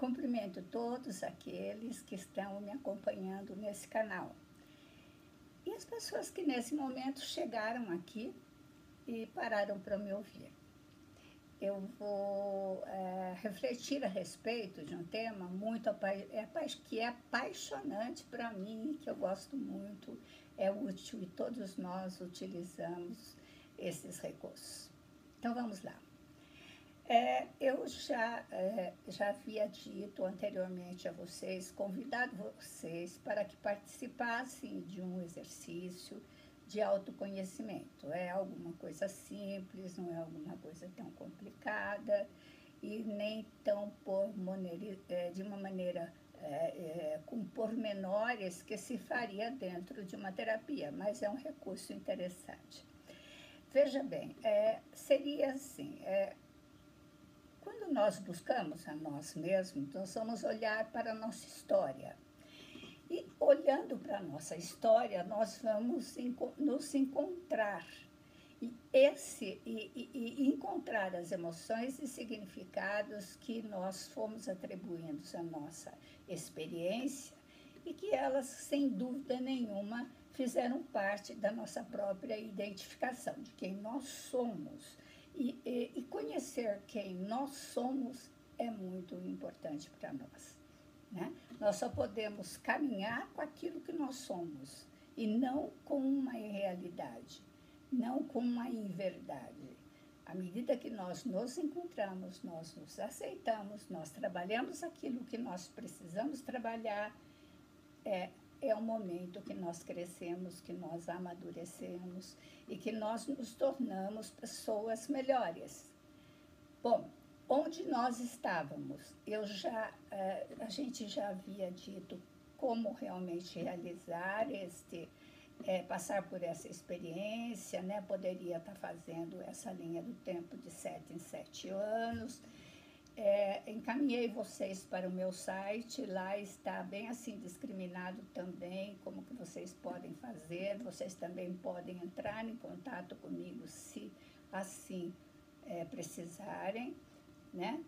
Cumprimento todos aqueles que estão me acompanhando nesse canal. E as pessoas que nesse momento chegaram aqui e pararam para me ouvir. Eu vou refletir a respeito de um tema que é apaixonante para mim, que eu gosto muito, é útil e todos nós utilizamos esses recursos. Então vamos lá. Eu já havia dito anteriormente a vocês, convidado vocês para que participassem de um exercício de autoconhecimento. É alguma coisa simples, não é alguma coisa tão complicada e nem tão de uma maneira com pormenores que se faria dentro de uma terapia, mas é um recurso interessante. Veja bem, seria assim... Quando nós buscamos a nós mesmos, nós vamos olhar para a nossa história. E olhando para a nossa história, nós vamos nos encontrar. E encontrar as emoções e significados que nós fomos atribuindo à nossa experiência e que elas, sem dúvida nenhuma, fizeram parte da nossa própria identificação, de quem nós somos. E conhecer quem nós somos é muito importante para nós, né? Nós só podemos caminhar com aquilo que nós somos e não com uma irrealidade, não com uma inverdade. À medida que nós nos encontramos, nós nos aceitamos, nós trabalhamos aquilo que nós precisamos trabalhar, é o momento que nós crescemos, que nós amadurecemos e que nós nos tornamos pessoas melhores. Bom, onde nós estávamos? A gente já havia dito como realmente realizar passar por essa experiência, né? Poderia estar fazendo essa linha do tempo de 7 em 7 anos. Encaminhei vocês para o meu site, lá está bem assim discriminado também como que vocês podem fazer, vocês também podem entrar em contato comigo se assim precisarem, né?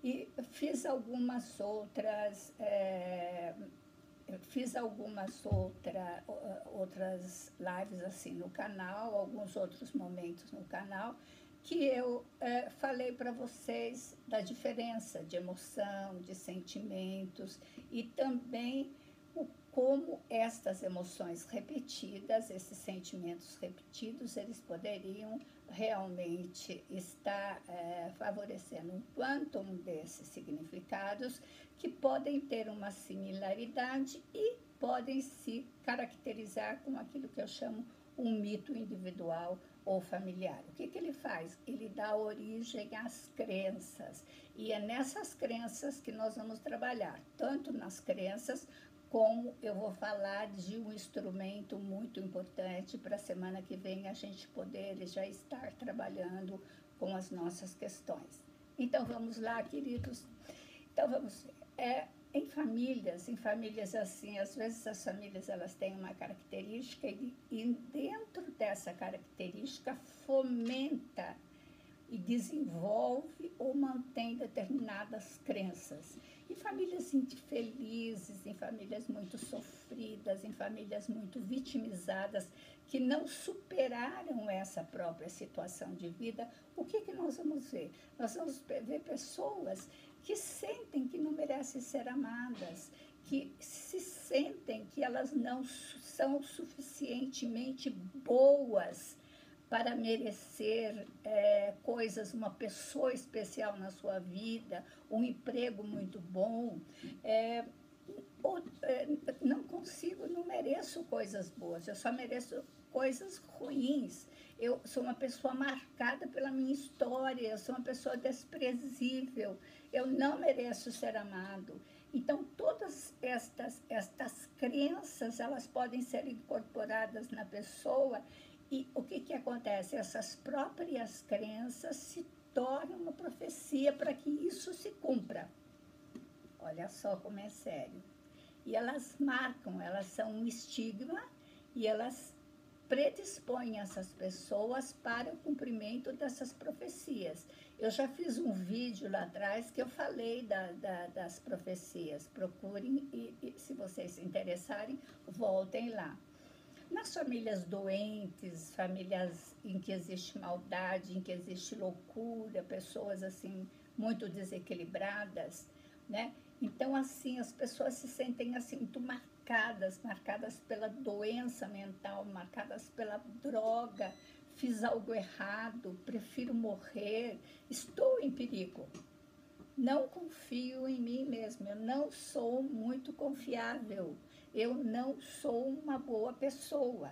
E fiz algumas outras lives assim no canal, alguns outros momentos no canal, que eu falei para vocês da diferença de emoção, de sentimentos e também como estas emoções repetidas, esses sentimentos repetidos, eles poderiam realmente estar favorecendo um quantum desses significados que podem ter uma similaridade e podem se caracterizar com aquilo que eu chamo um mito individual ou familiar. O que ele faz? Ele dá origem às crenças. E é nessas crenças que nós vamos trabalhar, tanto nas crenças, como eu vou falar de um instrumento muito importante para a semana que vem a gente poder já estar trabalhando com as nossas questões. Então, vamos lá, queridos. Então, vamos ver. Em famílias assim, às vezes as famílias elas têm uma característica e dentro dessa característica fomenta e desenvolve ou mantém determinadas crenças. Em famílias infelizes, em famílias muito sofridas, em famílias muito vitimizadas, que não superaram essa própria situação de vida, o que nós vamos ver? Nós vamos ver pessoas que sentem que não merecem ser amadas, que se sentem que elas não são suficientemente boas para merecer coisas, uma pessoa especial na sua vida, um emprego muito bom. Não consigo, não mereço coisas boas, eu só mereço coisas ruins. Eu sou uma pessoa marcada pela minha história, eu sou uma pessoa desprezível, eu não mereço ser amado. Então, todas estas crenças, elas podem ser incorporadas na pessoa e o que acontece? Essas próprias crenças se tornam uma profecia para que isso se cumpra. Olha só como é sério. E elas marcam, elas são um estigma e elas predispõem essas pessoas para o cumprimento dessas profecias. Eu já fiz um vídeo lá atrás que eu falei das profecias. Procurem e, se vocês se interessarem, voltem lá. Nas famílias doentes, famílias em que existe maldade, em que existe loucura, pessoas assim muito desequilibradas, né? Então, assim, as pessoas se sentem assim muito marcadas pela doença mental, marcadas pela droga. Fiz algo errado, prefiro morrer, estou em perigo. Não confio em mim mesmo, eu não sou muito confiável, eu não sou uma boa pessoa.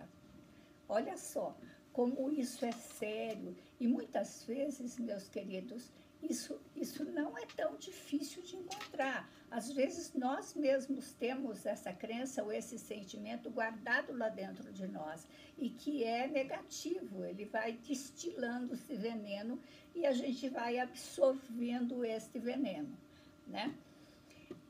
Olha só como isso é sério e muitas vezes, meus queridos, isso não é tão difícil de encontrar. Às vezes nós mesmos temos essa crença ou esse sentimento guardado lá dentro de nós e que é negativo, ele vai destilando esse veneno e a gente vai absorvendo este veneno, né?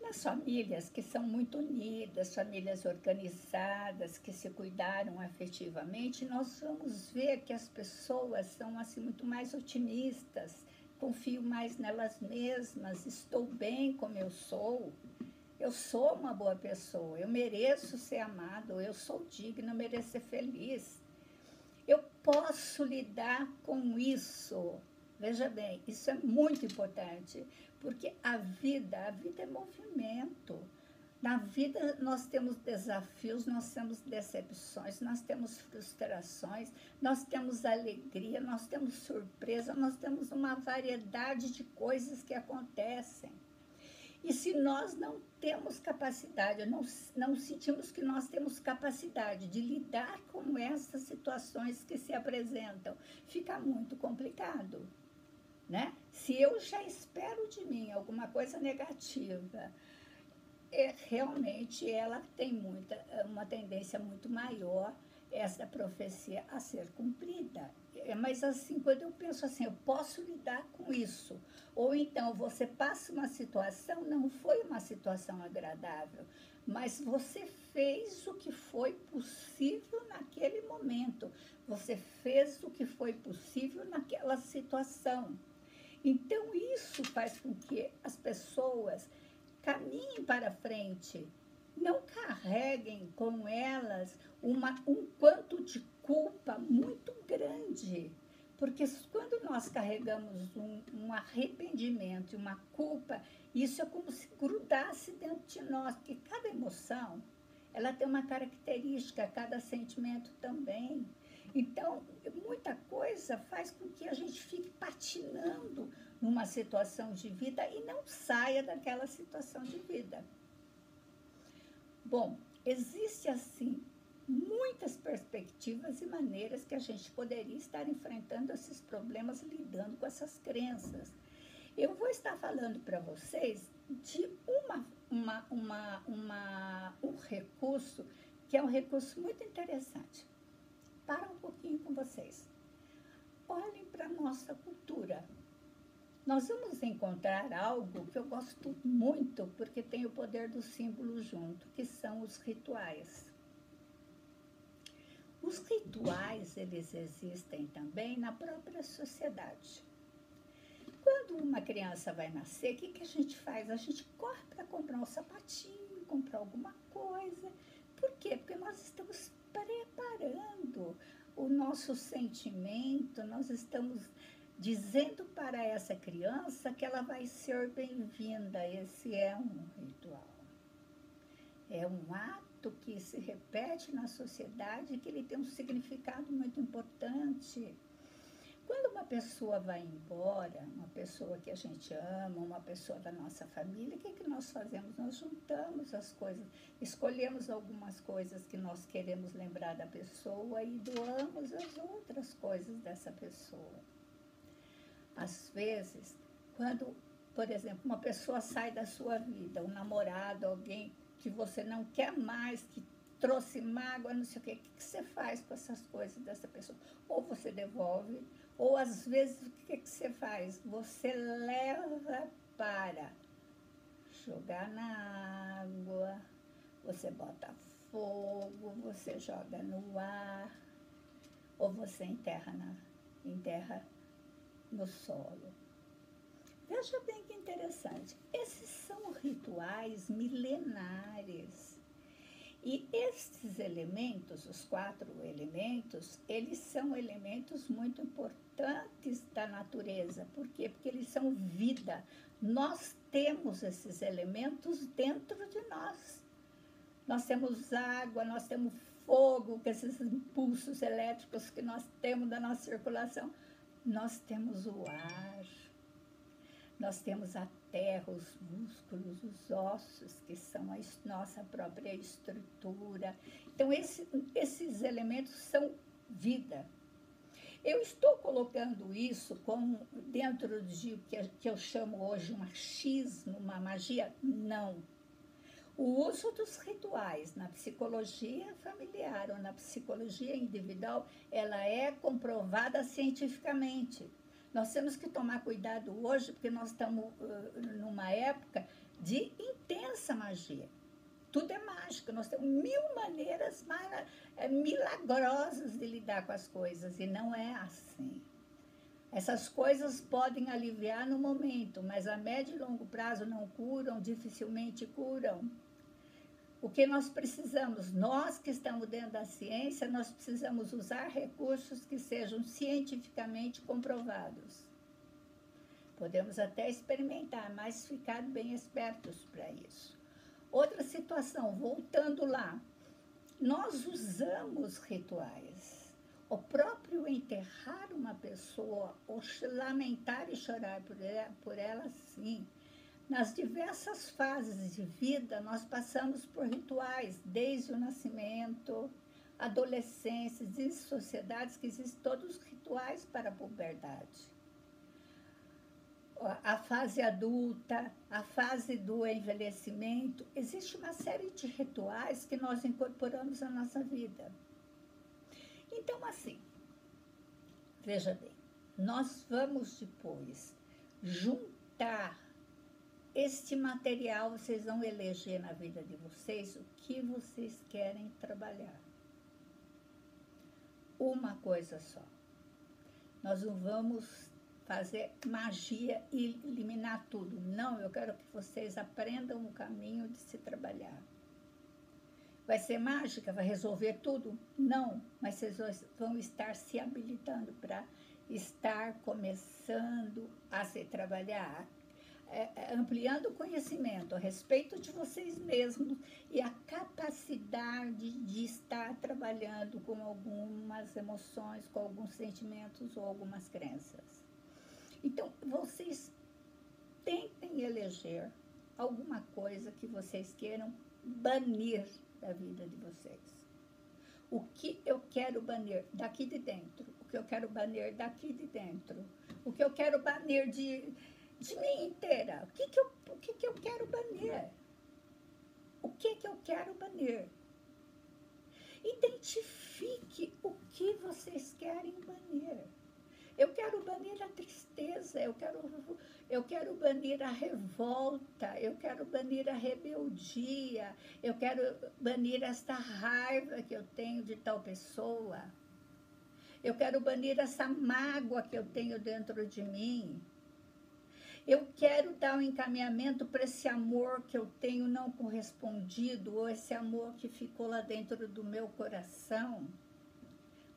Nas famílias que são muito unidas, famílias organizadas, que se cuidaram afetivamente, nós vamos ver que as pessoas são assim muito mais otimistas, confio mais nelas mesmas, estou bem como eu sou uma boa pessoa, eu mereço ser amado, eu sou digna, eu mereço ser feliz. Eu posso lidar com isso. Veja bem, isso é muito importante, porque a vida é movimento. Na vida nós temos desafios, nós temos decepções, nós temos frustrações, nós temos alegria, nós temos surpresa, nós temos uma variedade de coisas que acontecem. E se nós não temos capacidade, não sentimos que nós temos capacidade de lidar com essas situações que se apresentam, fica muito complicado, né? Se eu já espero de mim alguma coisa negativa, realmente ela tem uma tendência muito maior, essa profecia, a ser cumprida. Mas assim, quando eu penso assim, eu posso lidar com isso, ou então você passa uma situação, não foi uma situação agradável, mas você fez o que foi possível naquele momento, você fez o que foi possível naquela situação. Então, isso faz com que as pessoas caminhem para frente, não carreguem com elas um quanto de culpa muito grande. Porque quando nós carregamos um arrependimento e uma culpa, isso é como se grudasse dentro de nós, porque cada emoção, ela tem uma característica, cada sentimento também. Então, muita coisa faz com que a gente fique patinando numa situação de vida e não saia daquela situação de vida. Bom, existe assim muitas perspectivas e maneiras que a gente poderia estar enfrentando esses problemas, lidando com essas crenças. Eu vou estar falando para vocês de um recurso que é um recurso muito interessante. Para um pouquinho com vocês. Olhem para a nossa cultura. Nós vamos encontrar algo que eu gosto muito, porque tem o poder do símbolo junto, que são os rituais. Os rituais, eles existem também na própria sociedade. Quando uma criança vai nascer, o que a gente faz? A gente corre para comprar um sapatinho, comprar alguma coisa. Por quê? Porque nós estamos preparando o nosso sentimento, nós estamos dizendo para essa criança que ela vai ser bem-vinda. Esse é um ritual. É um ato que se repete na sociedade, que ele tem um significado muito importante. Quando uma pessoa vai embora, uma pessoa que a gente ama, uma pessoa da nossa família, o que nós fazemos? Nós juntamos as coisas, escolhemos algumas coisas que nós queremos lembrar da pessoa e doamos as outras coisas dessa pessoa. Às vezes, quando, por exemplo, uma pessoa sai da sua vida, um namorado, alguém que você não quer mais, que trouxe mágoa, não sei o que você faz com essas coisas dessa pessoa? Ou você devolve, ou às vezes o que você faz? Você leva para jogar na água, você bota fogo, você joga no ar, ou você enterra no solo. Veja bem que interessante. Esses são rituais milenares. E estes elementos, os 4 elementos, eles são elementos muito importantes da natureza. Por quê? Porque eles são vida. Nós temos esses elementos dentro de nós. Nós temos água, nós temos fogo, com esses impulsos elétricos que nós temos da nossa circulação. Nós temos o ar, nós temos a terra, os músculos, os ossos, que são a nossa própria estrutura. Então, esses elementos são vida. Eu estou colocando isso como dentro de que eu chamo hoje um achismo, uma magia? Não. O uso dos rituais na psicologia familiar ou na psicologia individual, ela é comprovada cientificamente. Nós temos que tomar cuidado hoje, porque nós estamos numa época de intensa magia. Tudo é mágico, nós temos 1000 maneiras milagrosas de lidar com as coisas, e não é assim. Essas coisas podem aliviar no momento, mas a médio e longo prazo não curam, dificilmente curam. O que nós precisamos, nós que estamos dentro da ciência, nós precisamos usar recursos que sejam cientificamente comprovados. Podemos até experimentar, mas ficar bem espertos para isso. Outra situação, voltando lá, nós usamos rituais. O próprio enterrar uma pessoa, ou lamentar e chorar por ela, sim. Nas diversas fases de vida, nós passamos por rituais, desde o nascimento, adolescência, existem sociedades que existem todos os rituais para a puberdade. A fase adulta, a fase do envelhecimento, existe uma série de rituais que nós incorporamos na nossa vida. Então, assim, veja bem, nós vamos depois juntar este material, vocês vão eleger na vida de vocês o que vocês querem trabalhar. Uma coisa só. Nós não vamos fazer magia e eliminar tudo. Não, eu quero que vocês aprendam o caminho de se trabalhar. Vai ser mágica? Vai resolver tudo? Não, mas vocês vão estar se habilitando para estar começando a se trabalhar, ampliando o conhecimento a respeito de vocês mesmos e a capacidade de estar trabalhando com algumas emoções, com alguns sentimentos ou algumas crenças. Então, vocês tentem eleger alguma coisa que vocês queiram banir da vida de vocês. O que eu quero banir daqui de dentro? O que eu quero banir daqui de dentro? O que eu quero banir de mim inteira? O que eu quero banir? O que eu quero banir? Identifique o que vocês querem banir. Eu quero banir a tristeza, eu quero banir a revolta, eu quero banir a rebeldia, eu quero banir esta raiva que eu tenho de tal pessoa. Eu quero banir essa mágoa que eu tenho dentro de mim. Eu quero dar um encaminhamento para esse amor que eu tenho não correspondido, ou esse amor que ficou lá dentro do meu coração.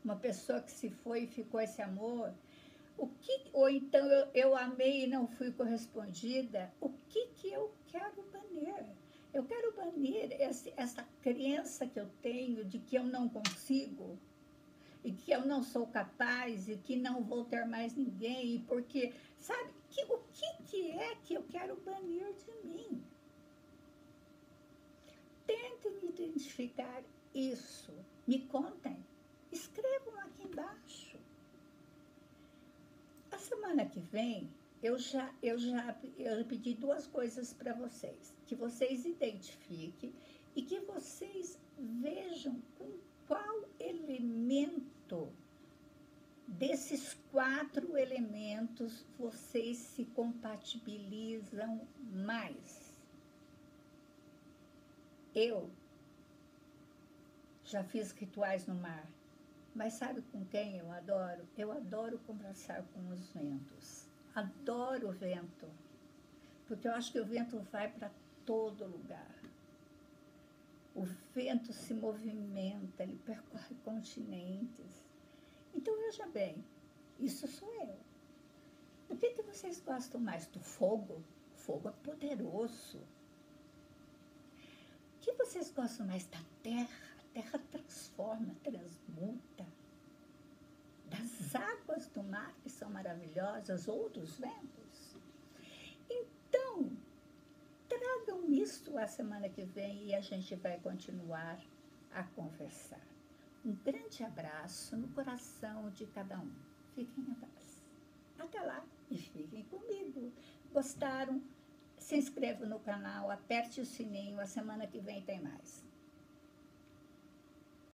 Uma pessoa que se foi e ficou esse amor. Ou então eu amei e não fui correspondida. O que eu quero banir? Eu quero banir essa crença que eu tenho de que eu não consigo, e que eu não sou capaz, e que não vou ter mais ninguém, e porque, sabe, o que é que eu quero banir de mim? Tentem identificar isso. Me contem. Escrevam aqui embaixo. A semana que vem, eu pedi 2 coisas para vocês. Que vocês identifiquem e que vocês vejam com qual elemento desses 4 elementos vocês se compatibilizam mais. Eu já fiz rituais no mar. Mas sabe com quem eu adoro? Eu adoro conversar com os ventos. adoro o vento, porque eu acho que o vento vai para todo lugar. O vento se movimenta, ele percorre continentes. Então, veja bem, isso sou eu. O que vocês gostam mais? Do fogo? O fogo é poderoso. O que vocês gostam mais? Da terra? A terra transforma, transmuta. Das águas do mar, que são maravilhosas, ou dos ventos. Então, tragam isso a semana que vem e a gente vai continuar a conversar. Um grande abraço no coração de cada um. Fiquem em paz. Até lá e fiquem comigo. Gostaram? Se inscreva no canal, aperte o sininho. A semana que vem tem mais.